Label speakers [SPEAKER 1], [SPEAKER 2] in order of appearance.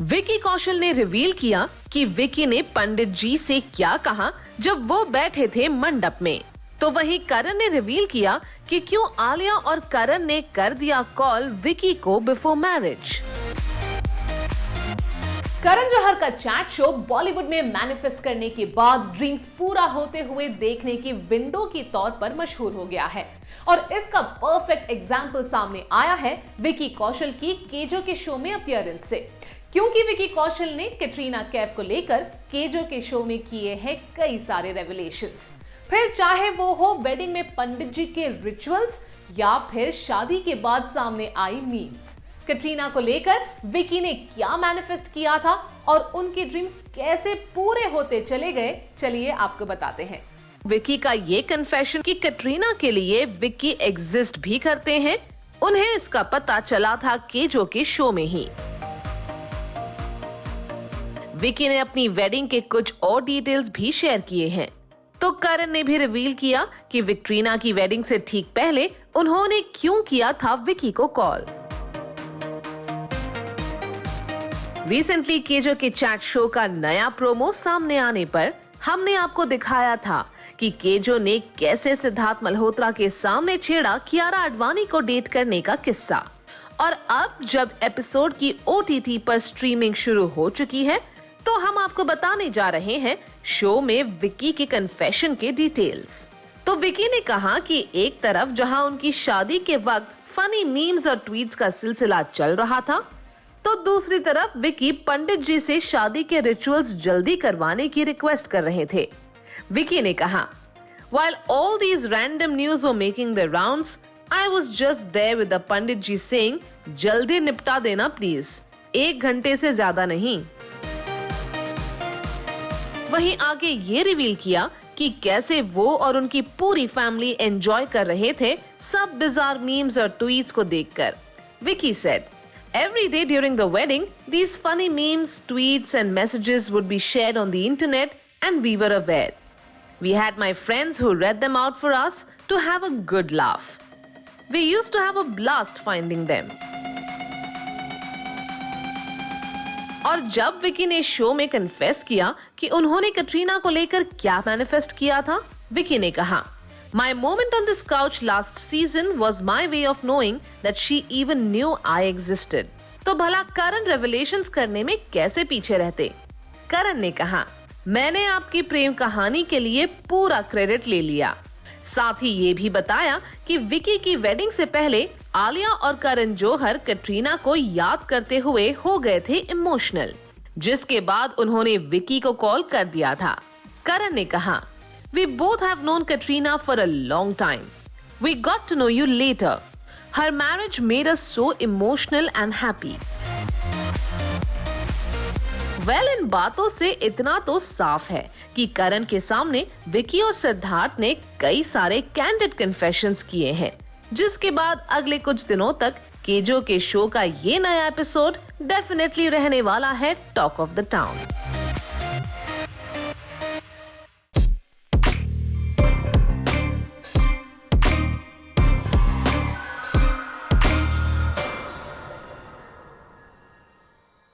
[SPEAKER 1] विकी कौशल ने रिवील किया कि विकी ने पंडित जी से क्या कहा जब वो बैठे थे मंडप में। तो वहीं करण ने रिवील किया कि क्यों आलिया और करण ने कर दिया कॉल विकी को बिफोर मैरिज।
[SPEAKER 2] करण जौहर का चैट शो बॉलीवुड में मैनिफेस्ट करने के बाद ड्रीम्स पूरा होते हुए देखने की विंडो के तौर पर मशहूर हो गया है और इसका परफेक्ट एग्जाम्पल सामने आया है विकी कौशल की केजो के शो में अपीयरेंस से। क्योंकि विकी कौशल ने कैटरीना कैफ को लेकर केजो के शो में किए हैं कई सारे रेवलेशंस। फिर चाहे वो हो वेडिंग में पंडित जी के रिचुअल्स या फिर शादी के बाद सामने आई मीम्स, कैटरीना को लेकर विकी ने क्या मैनिफेस्ट किया था और उनके ड्रीम्स कैसे पूरे होते चले गए, चलिए आपको बताते हैं।
[SPEAKER 1] विकी का ये कन्फेशन कि कैटरीना के लिए विकी एग्जिस्ट भी करते हैं, उन्हें इसका पता चला था केजो के शो में ही। विकी ने अपनी वेडिंग के कुछ और डिटेल्स भी शेयर किए हैं। तो करण ने भी रिवील किया कि विक्ट्रीना की वेडिंग से ठीक पहले उन्होंने क्यों किया था विकी को कॉल। रिसेंटली केजो के चैट शो का नया प्रोमो सामने आने पर हमने आपको दिखाया था कि केजो ने कैसे सिद्धार्थ मल्होत्रा के सामने छेड़ा कियारा आडवाणी को डेट करने का किस्सा। और अब जब एपिसोड की OTT पर स्ट्रीमिंग शुरू हो चुकी है तो हम आपको बताने जा रहे हैं शो में विकी के कन्फेशन के डिटेल्स। तो विकी ने कहा कि एक तरफ जहां उनकी शादी के वक्त फनी मीम्स और ट्वीट्स का सिलसिला चल रहा था, तो दूसरी तरफ विकी पंडित जी से शादी के रिचुअल्स जल्दी करवाने की रिक्वेस्ट कर रहे थे। विकी ने कहा, While all these random news were making their rounds, I was just there with the Pandit ji saying, जल्दी निपटा देना प्लीज, 1 घंटे से ज्यादा नहीं। वहीं आगे ये रिवील किया कि कैसे वो और उनकी पूरी फैमिली एंजॉय कर रहे थे सब बिजार मीम्स और ट्वीट्स को देखकर। Vicky said, Every day during the wedding, these funny memes, tweets and messages would be shared on the internet and we were aware. We had my friends who read them out for us to have a good laugh. We used to have a blast finding them. और जब विकी ने show में confess किया कि उन्होंने कैटरीना को लेकर क्या मैनिफेस्ट किया था, विकी ने कहा, My moment on this couch last season was my way of knowing that she even knew I existed. तो भला करण रेवलेशंस करने में कैसे पीछे रहते? करण ने कहा, मैंने आपकी प्रेम कहानी के लिए पूरा क्रेडिट ले लिया। साथ ही ये भी बताया कि विकी की वेडिंग से पहले आलिया और करण जौहर कैटरीना को याद करते हुए हो गए थे इमोशनल, जिसके बाद उन्होंने विकी को कॉल कर दिया था। करण ने कहा, We both have known Katrina for a long time. We got to know you later. Her marriage made us so emotional and happy. Well, इन बातों से इतना तो साफ है कि करण के सामने विकी और सिद्धार्थ ने कई सारे कैंडिड कन्फेशंस किए हैं, जिसके बाद अगले कुछ दिनों तक केजो के शो का ये नया एपिसोड डेफिनेटली रहने वाला है टॉक ऑफ द टाउन।